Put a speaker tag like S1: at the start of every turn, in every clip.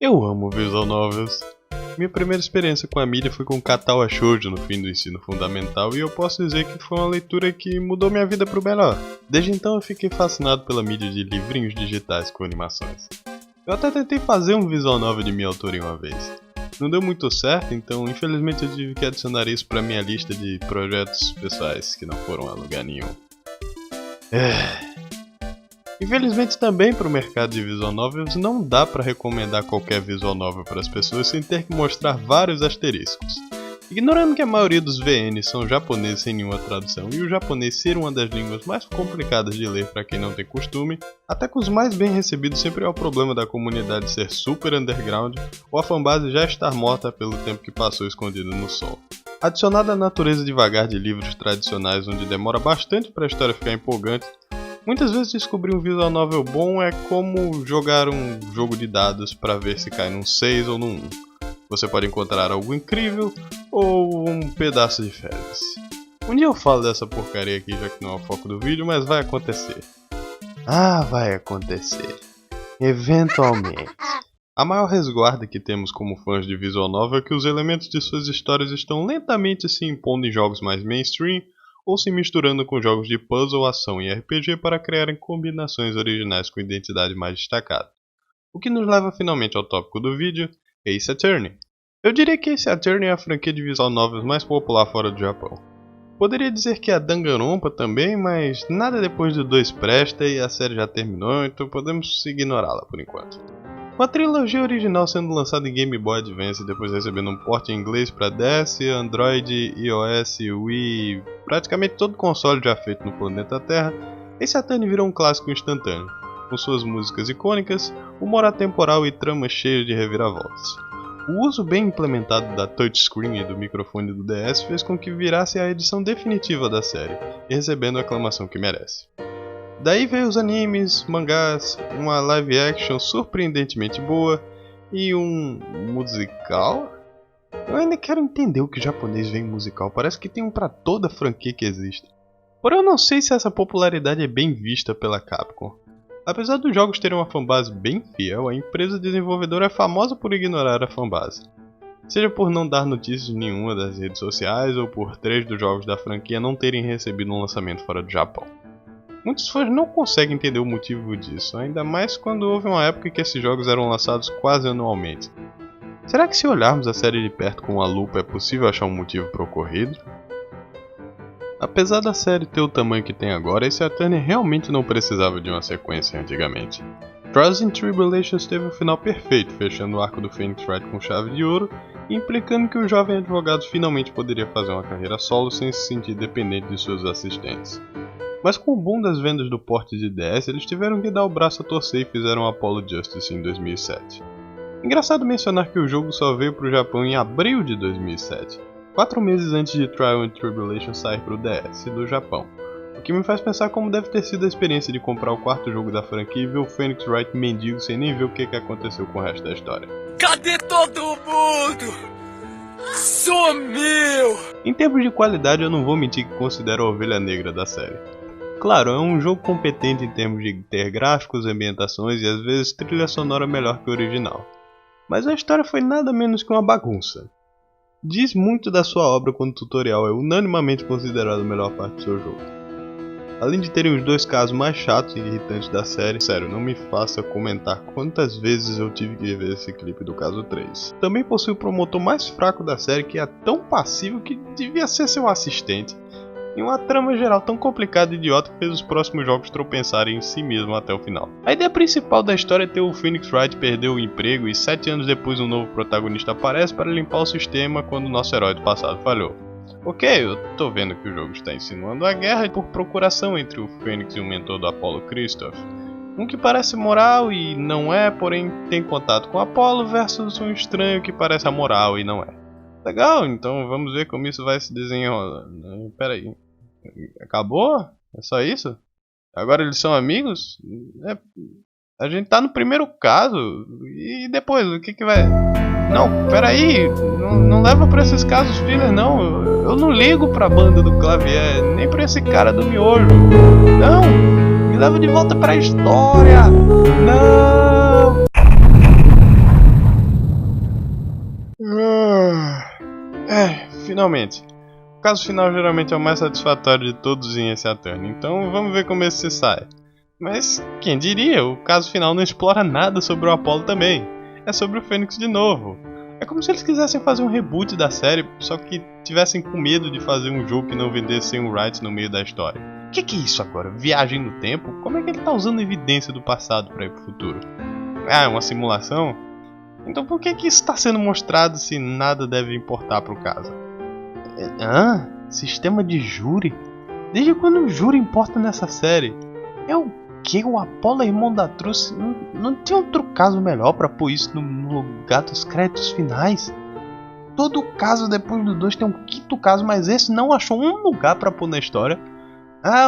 S1: Eu amo visual novels. Minha primeira experiência com a mídia foi com Katawa Shoujo no fim do ensino fundamental e eu posso dizer que foi uma leitura que mudou minha vida pro melhor. Desde então eu fiquei fascinado pela mídia de livrinhos digitais com animações. Eu até tentei fazer um visual novel de minha autoria uma vez. Não deu muito certo, então infelizmente eu tive que adicionar isso pra minha lista de projetos pessoais que não foram a lugar nenhum. Infelizmente também para o mercado de visual novels não dá para recomendar qualquer visual novel para as pessoas sem ter que mostrar vários asteriscos. Ignorando que a maioria dos VNs são japoneses sem nenhuma tradução e o japonês ser uma das línguas mais complicadas de ler para quem não tem costume, até com os mais bem recebidos sempre é o problema da comunidade ser super underground ou a fanbase já estar morta pelo tempo que passou escondido no sol. Adicionada à natureza devagar de livros tradicionais onde demora bastante para a história ficar empolgante, muitas vezes descobrir um visual novel bom é como jogar um jogo de dados para ver se cai num 6 ou num 1. Você pode encontrar algo incrível ou um pedaço de fezes. Um dia eu falo dessa porcaria aqui já que não é o foco do vídeo, mas vai acontecer. Vai acontecer. Eventualmente. A maior resguarda que temos como fãs de visual novel é que os elementos de suas histórias estão lentamente se impondo em jogos mais mainstream ou se misturando com jogos de puzzle, ação e RPG para criarem combinações originais com identidade mais destacada. O que nos leva finalmente ao tópico do vídeo, Ace Attorney. Eu diria que Ace Attorney é a franquia de visual novels mais popular fora do Japão. Poderia dizer que é a Danganronpa também, mas nada depois do 2 presta e a série já terminou, então podemos ignorá-la por enquanto. Com a trilogia original sendo lançada em Game Boy Advance e depois recebendo um port em inglês para DS, Android, iOS, Wii, praticamente todo console já feito no planeta Terra, Ace Attorney virou um clássico instantâneo, com suas músicas icônicas, humor atemporal e tramas cheias de reviravoltas. O uso bem implementado da touchscreen e do microfone do DS fez com que virasse a edição definitiva da série, e recebendo a aclamação que merece. Daí veio os animes, mangás, uma live action surpreendentemente boa e um musical? Eu ainda quero entender o que o japonês vê em musical, parece que tem um pra toda franquia que existe. Porém eu não sei se essa popularidade é bem vista pela Capcom. Apesar dos jogos terem uma fanbase bem fiel, a empresa desenvolvedora é famosa por ignorar a fanbase. Seja por não dar notícias nenhuma das redes sociais ou por 3 dos jogos da franquia não terem recebido um lançamento fora do Japão. Muitos fãs não conseguem entender o motivo disso, ainda mais quando houve uma época que esses jogos eram lançados quase anualmente. Será que se olharmos a série de perto com uma lupa é possível achar um motivo para o ocorrido? Apesar da série ter o tamanho que tem agora, Ace Attorney realmente não precisava de uma sequência antigamente. Trials and Tribulations teve o final perfeito, fechando o arco do Phoenix Wright com chave de ouro e implicando que o jovem advogado finalmente poderia fazer uma carreira solo sem se sentir dependente de seus assistentes. Mas com o boom das vendas do porte de DS, eles tiveram que dar o braço a torcer e fizeram Apollo Justice em 2007. Engraçado mencionar que o jogo só veio para o Japão em abril de 2007. 4 meses antes de Trial and Tribulation sair para o DS do Japão, o que me faz pensar como deve ter sido a experiência de comprar o 4º jogo da franquia e ver o Phoenix Wright mendigo sem nem ver o que aconteceu com o resto da história.
S2: Cadê todo mundo? Sumiu!
S1: Em termos de qualidade eu não vou mentir que considero a ovelha negra da série. Claro, é um jogo competente em termos de ter gráficos, ambientações e às vezes trilha sonora melhor que o original. Mas a história foi nada menos que uma bagunça. Diz muito da sua obra quando o tutorial é unanimamente considerado a melhor parte do seu jogo. Além de terem os 2 casos mais chatos e irritantes da série, sério, não me faça comentar quantas vezes eu tive que ver esse clipe do caso 3. Também possui o promotor mais fraco da série que é tão passivo que devia ser seu assistente. E uma trama geral tão complicada e idiota que fez os próximos jogos tropeçarem em si mesmo até o final. A ideia principal da história é ter o Phoenix Wright perder o emprego e 7 anos depois um novo protagonista aparece para limpar o sistema quando o nosso herói do passado falhou. Ok, eu tô vendo que o jogo está insinuando a guerra por procuração entre o Fênix e o mentor do Apollo, Christoph. Um que parece moral e não é, porém tem contato com Apollo versus um estranho que parece amoral e não é. Legal, então vamos ver como isso vai se desenrolando. Pera aí. Acabou? É só isso? Agora eles são amigos? A gente tá no primeiro caso. E depois, o que vai... Não, peraí. Não leva pra esses casos filler, não. Eu não ligo pra banda do Clavier. Nem pra esse cara do miolo. Não! Me leva de volta pra história! Não! Finalmente. O caso final geralmente é o mais satisfatório de todos em Ace Attorney, então vamos ver como esse se sai. Mas quem diria, o caso final não explora nada sobre o Apollo também. É sobre o Fênix de novo. É como se eles quisessem fazer um reboot da série, só que tivessem com medo de fazer um jogo que não vendesse sem o rights no meio da história. O que é isso agora? Viagem no tempo? Como é que ele tá usando evidência do passado para ir pro futuro? Ah, uma simulação? Então por que isso está sendo mostrado se nada deve importar pro caso? Sistema de júri? Desde quando o júri importa nessa série? É o que? O Apollo é irmão da Truce? Não tinha outro caso melhor pra pôr isso no lugar dos créditos finais? Todo caso depois do 2 tem um quinto caso, mas esse não achou um lugar pra pôr na história.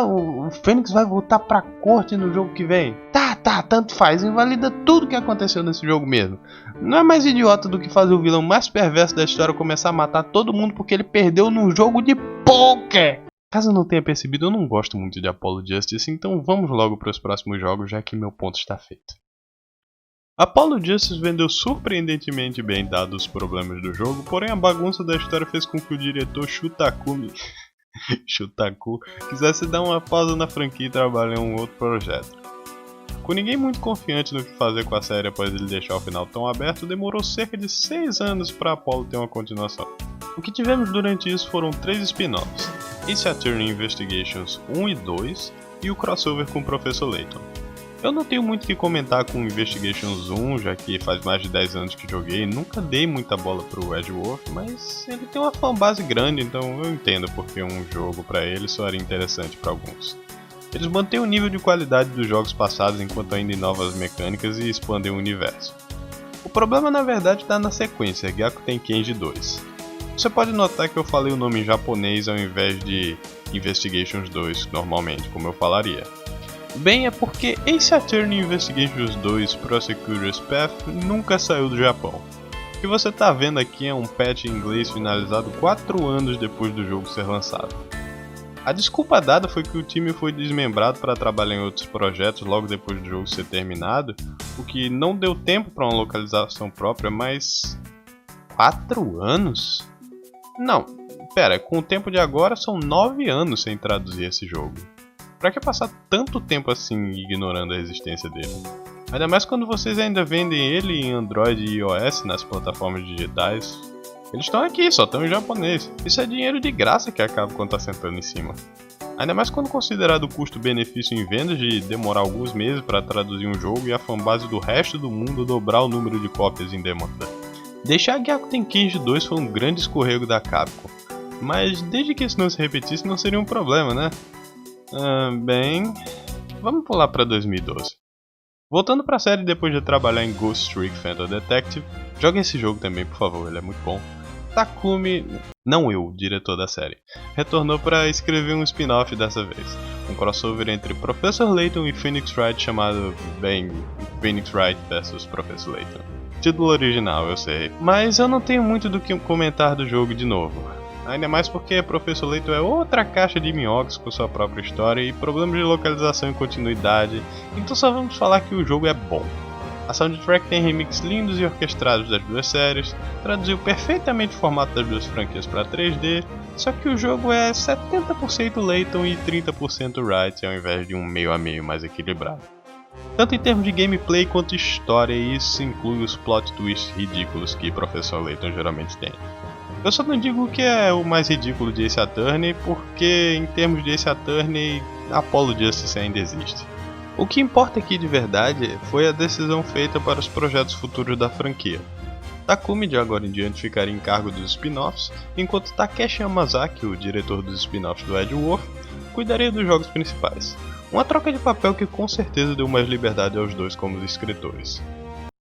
S1: O Fênix vai voltar pra corte no jogo que vem. Tá, tanto faz, invalida tudo que aconteceu nesse jogo mesmo. Não é mais idiota do que fazer o vilão mais perverso da história começar a matar todo mundo porque ele perdeu num jogo de poker. Caso não tenha percebido, eu não gosto muito de Apollo Justice, então vamos logo para os próximos jogos, já que meu ponto está feito. Apollo Justice vendeu surpreendentemente bem dados os problemas do jogo, porém a bagunça da história fez com que o diretor Shutaku quisesse dar uma pausa na franquia e trabalhar em um outro projeto. Com ninguém muito confiante no que fazer com a série após ele deixar o final tão aberto, demorou cerca de 6 anos para Apollo ter uma continuação. O que tivemos durante isso foram 3 spin-offs, Ace Attorney Investigations 1 e 2 e o crossover com o Professor Layton. Eu não tenho muito o que comentar com Investigations 1, já que faz mais de 10 anos que joguei, nunca dei muita bola pro Edgeworth, mas ele tem uma fanbase grande, então eu entendo porque um jogo para ele só era interessante para alguns. Eles mantêm o nível de qualidade dos jogos passados enquanto ainda inovam as mecânicas e expandem o universo. O problema na verdade está na sequência, Gyakuten Kenji 2. Você pode notar que eu falei o nome em japonês ao invés de Investigations 2 normalmente, como eu falaria. Bem, é porque Ace Attorney Investigations 2 Prosecutor's Path nunca saiu do Japão. O que você está vendo aqui é um patch em inglês finalizado 4 anos depois do jogo ser lançado. A desculpa dada foi que o time foi desmembrado para trabalhar em outros projetos logo depois do jogo ser terminado, o que não deu tempo para uma localização própria, mas 4 anos? Não, pera, com o tempo de agora são 9 anos sem traduzir esse jogo. Pra que passar tanto tempo assim ignorando a existência dele? Ainda mais quando vocês ainda vendem ele em Android e iOS nas plataformas digitais. Eles estão aqui, só estão em japonês. Isso é dinheiro de graça que a Capcom tá sentando em cima. Ainda mais quando considerado o custo-benefício em vendas de demorar alguns meses para traduzir um jogo e a fanbase do resto do mundo dobrar o número de cópias em demanda. Deixar Gyakuten Kenji 2 foi um grande escorrego da Capcom, mas desde que isso não se repetisse não seria um problema, né? Bem, vamos pular para 2012. Voltando para a série depois de trabalhar em Ghost Trick Phantom Detective, joguem esse jogo também, por favor, ele é muito bom. Takumi, não eu, o diretor da série, retornou para escrever um spin-off dessa vez, um crossover entre Professor Layton e Phoenix Wright chamado, bem, Phoenix Wright vs Professor Layton. Título original, eu sei, mas eu não tenho muito do que comentar do jogo de novo. Ainda mais porque Professor Layton é outra caixa de minhocas com sua própria história e problemas de localização e continuidade, então só vamos falar que o jogo é bom. A soundtrack tem remixes lindos e orquestrados das duas séries, traduziu perfeitamente o formato das duas franquias para 3D, só que o jogo é 70% Layton e 30% Wright ao invés de um meio a meio mais equilibrado. Tanto em termos de gameplay quanto história, e isso inclui os plot twists ridículos que Professor Layton geralmente tem. Eu só não digo que é o mais ridículo de Ace Attorney, porque em termos de Ace Attorney, Apollo Justice ainda existe. O que importa aqui de verdade foi a decisão feita para os projetos futuros da franquia. Takumi de agora em diante ficaria em cargo dos spin-offs, enquanto Takeshi Yamazaki, o diretor dos spin-offs do Edgeworth, cuidaria dos jogos principais. Uma troca de papel que com certeza deu mais liberdade aos dois como escritores.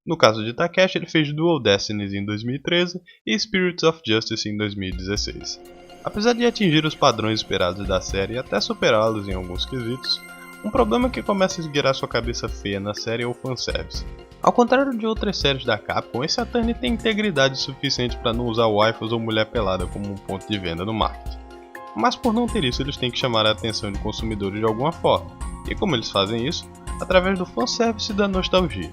S1: No caso de Takeshi, ele fez Dual Destinies em 2013 e Spirits of Justice em 2016. Apesar de atingir os padrões esperados da série e até superá-los em alguns quesitos, um problema que começa a esgueirar sua cabeça feia na série é o fanservice. Ao contrário de outras séries da Capcom, Ace Attorney tem integridade suficiente para não usar waifus ou mulher pelada como um ponto de venda no marketing. Mas por não ter isso, eles têm que chamar a atenção de consumidores de alguma forma, e como eles fazem isso? Através do fanservice e da nostalgia.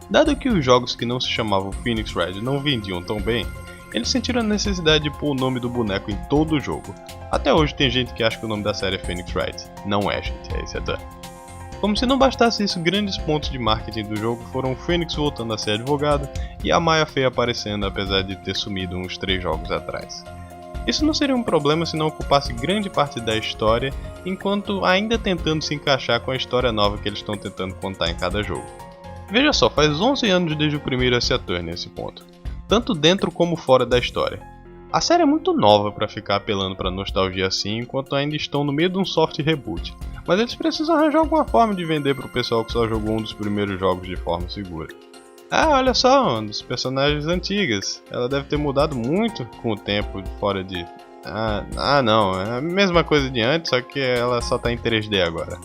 S1: Dado que os jogos que não se chamavam Phoenix Wright não vendiam tão bem, eles sentiram a necessidade de pôr o nome do boneco em todo o jogo. Até hoje tem gente que acha que o nome da série é Phoenix Wright. Não é, gente, é esse até. Como se não bastasse isso, grandes pontos de marketing do jogo foram o Phoenix voltando a ser advogado e a Maya Fey aparecendo apesar de ter sumido uns 3 jogos atrás. Isso não seria um problema se não ocupasse grande parte da história, enquanto ainda tentando se encaixar com a história nova que eles estão tentando contar em cada jogo. Veja só, faz 11 anos desde o primeiro Ace Attorney nesse ponto, tanto dentro como fora da história. A série é muito nova para ficar apelando para nostalgia assim, enquanto ainda estão no meio de um soft reboot, mas eles precisam arranjar alguma forma de vender para o pessoal que só jogou um dos primeiros jogos de forma segura. Ah, olha só, um dos personagens antigas, ela deve ter mudado muito com o tempo fora de... não, é a mesma coisa de antes, só que ela só tá em 3D agora.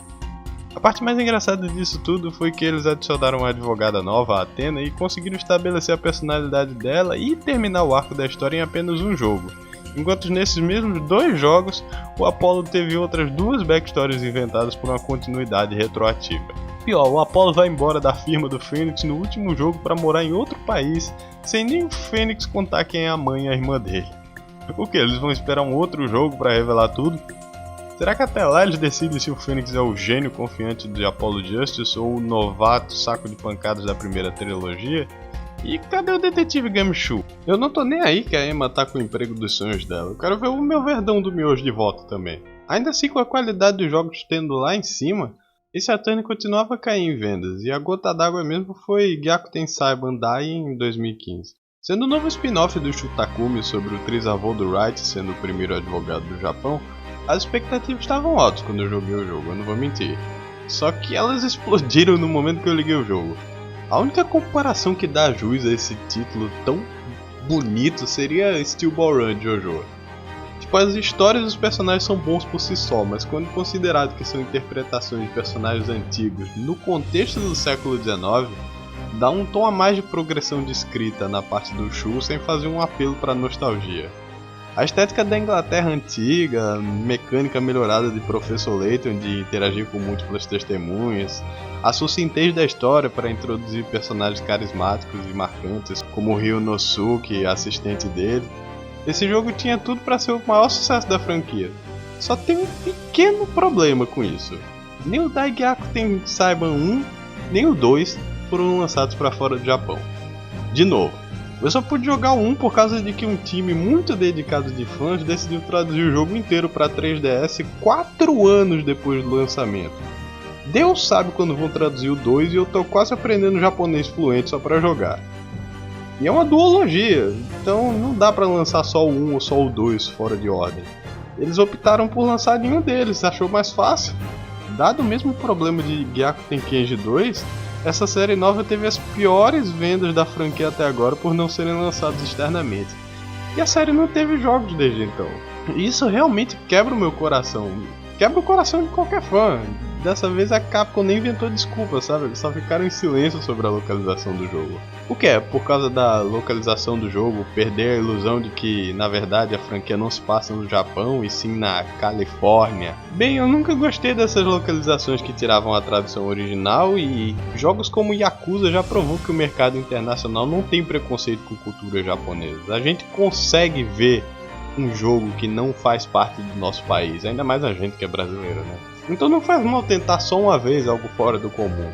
S1: A parte mais engraçada disso tudo foi que eles adicionaram uma advogada nova, a Athena, e conseguiram estabelecer a personalidade dela e terminar o arco da história em apenas um jogo. Enquanto nesses mesmos 2 jogos, o Apollo teve outras 2 backstories inventadas por uma continuidade retroativa. Pior, o Apollo vai embora da firma do Phoenix no último jogo para morar em outro país, sem nem o Phoenix contar quem é a mãe e a irmã dele. O que, eles vão esperar um outro jogo para revelar tudo? Será que até lá eles decidem se o Phoenix é o gênio confiante de Apollo Justice ou o novato saco de pancadas da primeira trilogia? E cadê o detetive Gumshoe? Eu não tô nem aí que a Emma tá com o emprego dos sonhos dela, eu quero ver o meu verdão do miojo de volta também. Ainda assim, com a qualidade dos jogos tendo lá em cima, esse Attorney continuava a cair em vendas, e a gota d'água mesmo foi Gyakuten Saiban Dai em 2015. Sendo o novo spin-off do Shutakumi sobre o trisavô do Wright sendo o primeiro advogado do Japão, as expectativas estavam altas quando eu joguei o jogo, eu não vou mentir. Só que elas explodiram no momento que eu liguei o jogo. A única comparação que dá jus a esse título tão bonito seria Steel Ball Run de JoJo. Tipo, as histórias dos personagens são bons por si só, mas quando considerado que são interpretações de personagens antigos no contexto do século XIX, dá um tom a mais de progressão de escrita na parte do Shu sem fazer um apelo para nostalgia. A estética da Inglaterra antiga, mecânica melhorada de Professor Layton de interagir com múltiplas testemunhas, a sucintez da história para introduzir personagens carismáticos e marcantes como Ryo Nosuke, assistente dele. Esse jogo tinha tudo para ser o maior sucesso da franquia. Só tem um pequeno problema com isso. Nem o Gyakuten Saiban 1, nem o 2 foram lançados para fora do Japão. De novo, eu só pude jogar o 1 por causa de que um time muito dedicado de fãs decidiu traduzir o jogo inteiro para 3DS 4 anos depois do lançamento. Deus sabe quando vão traduzir o 2 e eu tô quase aprendendo japonês fluente só para jogar. E é uma duologia, então não dá para lançar só o 1 ou só o 2 fora de ordem. Eles optaram por lançar nenhum deles, achou mais fácil. Dado o mesmo problema de Gyakuten Kenji 2, essa série nova teve as piores vendas da franquia até agora por não serem lançados externamente. E a série não teve jogos desde então. E isso realmente quebra o meu coração. Quebra o coração de qualquer fã. Dessa vez a Capcom nem inventou desculpa, sabe? Eles só ficaram em silêncio sobre a localização do jogo. O que é? Por causa da localização do jogo, perder a ilusão de que, na verdade, a franquia não se passa no Japão e sim na Califórnia? Bem, eu nunca gostei dessas localizações que tiravam a tradução original e jogos como Yakuza já provou que o mercado internacional não tem preconceito com cultura japonesa. A gente consegue ver um jogo que não faz parte do nosso país, ainda mais a gente que é brasileiro, né? Então não faz mal tentar só uma vez algo fora do comum.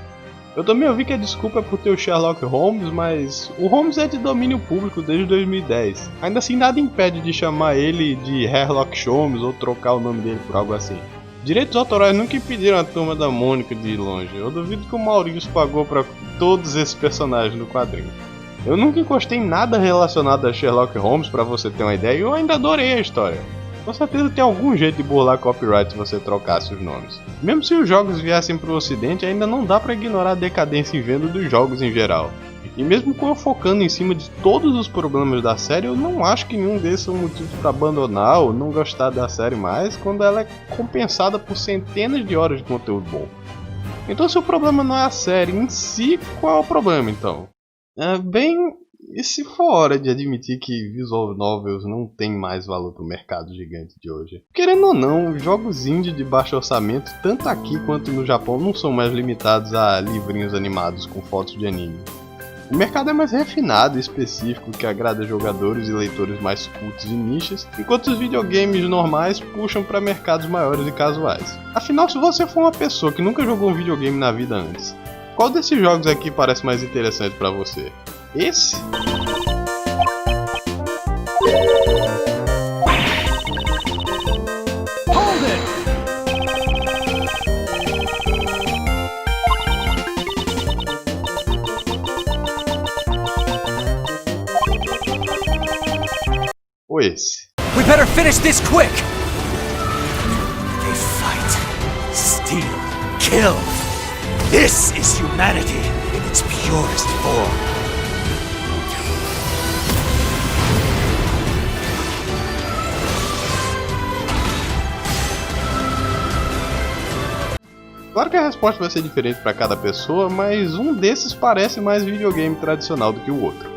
S1: Eu também ouvi que a desculpa é por ter o Sherlock Holmes, mas o Holmes é de domínio público desde 2010. Ainda assim nada impede de chamar ele de Sherlock Holmes ou trocar o nome dele por algo assim. Direitos autorais nunca impediram a Turma da Mônica de ir longe. Eu duvido que o Maurício pagou para todos esses personagens no quadrinho. Eu nunca encostei em nada relacionado a Sherlock Holmes, pra você ter uma ideia, e eu ainda adorei a história. Com certeza tem algum jeito de burlar copyright se você trocasse os nomes. Mesmo se os jogos viessem pro ocidente, ainda não dá pra ignorar a decadência em venda dos jogos em geral. E mesmo com eu focando em cima de todos os problemas da série, eu não acho que nenhum desses são motivos pra abandonar ou não gostar da série mais, quando ela é compensada por centenas de horas de conteúdo bom. Então se o problema não é a série em si, qual é o problema então? E se for hora de admitir que visual novels não tem mais valor pro mercado gigante de hoje? Querendo ou não, jogos indie de baixo orçamento, tanto aqui quanto no Japão, não são mais limitados a livrinhos animados com fotos de anime. O mercado é mais refinado e específico, que agrada jogadores e leitores mais cultos e nichas, enquanto os videogames normais puxam para mercados maiores e casuais. Afinal, se você for uma pessoa que nunca jogou um videogame na vida antes, qual desses jogos aqui parece mais interessante para você? Esse? Ou esse?
S2: We better finish this quick! They fight, steal, kill. This is humanity in its purest form.
S1: Claro que a resposta vai ser diferente para cada pessoa, mas um desses parece mais videogame tradicional do que o outro.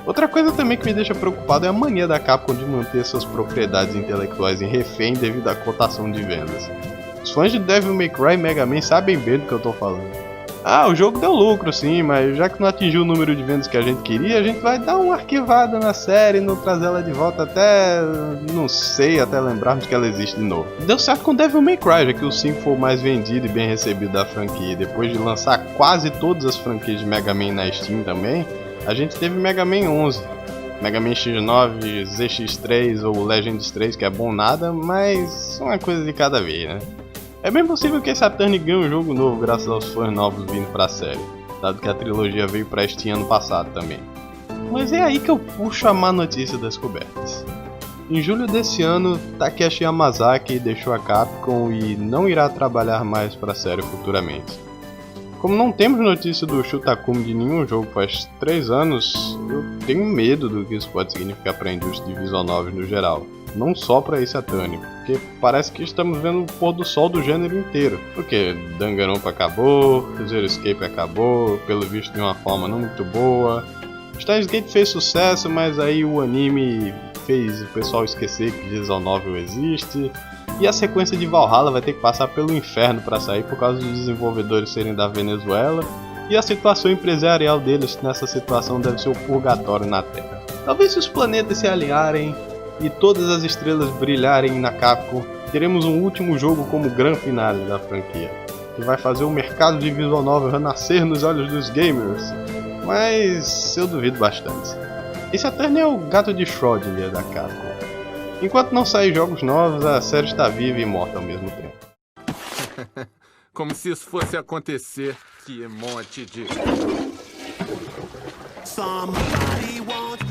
S1: Outra coisa também que me deixa preocupado é a mania da Capcom de manter suas propriedades intelectuais em refém devido à cotação de vendas. Os fãs de Devil May Cry e Mega Man sabem bem do que eu tô falando. Ah, o jogo deu lucro sim, mas já que não atingiu o número de vendas que a gente queria, a gente vai dar uma arquivada na série e não trazer ela de volta até... não sei, até lembrarmos que ela existe de novo. Deu certo com Devil May Cry, já que o 5 foi o mais vendido e bem recebido da franquia. Depois de lançar quase todas as franquias de Mega Man na Steam também, a gente teve Mega Man 11, Mega Man X9, ZX3 ou Legends 3, que é bom nada, mas uma coisa de cada vez, né? É bem possível que esse Saturn ganhe um jogo novo graças aos fãs novos vindo pra série, dado que a trilogia veio pra Steam ano passado também. Mas é aí que eu puxo a má notícia das cobertas. Em julho desse ano, Takeshi Yamazaki deixou a Capcom e não irá trabalhar mais pra série futuramente. Como não temos notícia do Shutakumi de nenhum jogo faz 3 anos, eu tenho medo do que isso pode significar para a indústria de visual novel no geral. Não só para esse Atane, porque parece que estamos vendo o pôr do sol do gênero inteiro. Porque Danganronpa acabou, Zero Escape acabou, pelo visto de uma forma não muito boa. Steins Gate fez sucesso, mas aí o anime fez o pessoal esquecer que visual novel existe. E a sequência de Valhalla vai ter que passar pelo inferno para sair por causa dos desenvolvedores serem da Venezuela. E a situação empresarial deles nessa situação deve ser o purgatório na Terra. Talvez se os planetas se alinharem e todas as estrelas brilharem na Capcom, teremos um último jogo como grande finale da franquia, que vai fazer o mercado de visual novel renascer nos olhos dos gamers. Mas eu duvido bastante. Esse Attorney é o gato de Schrödinger da Capcom. Enquanto não sair jogos novos, a série está viva e morta ao mesmo tempo.
S3: Como se isso fosse acontecer. Que monte de...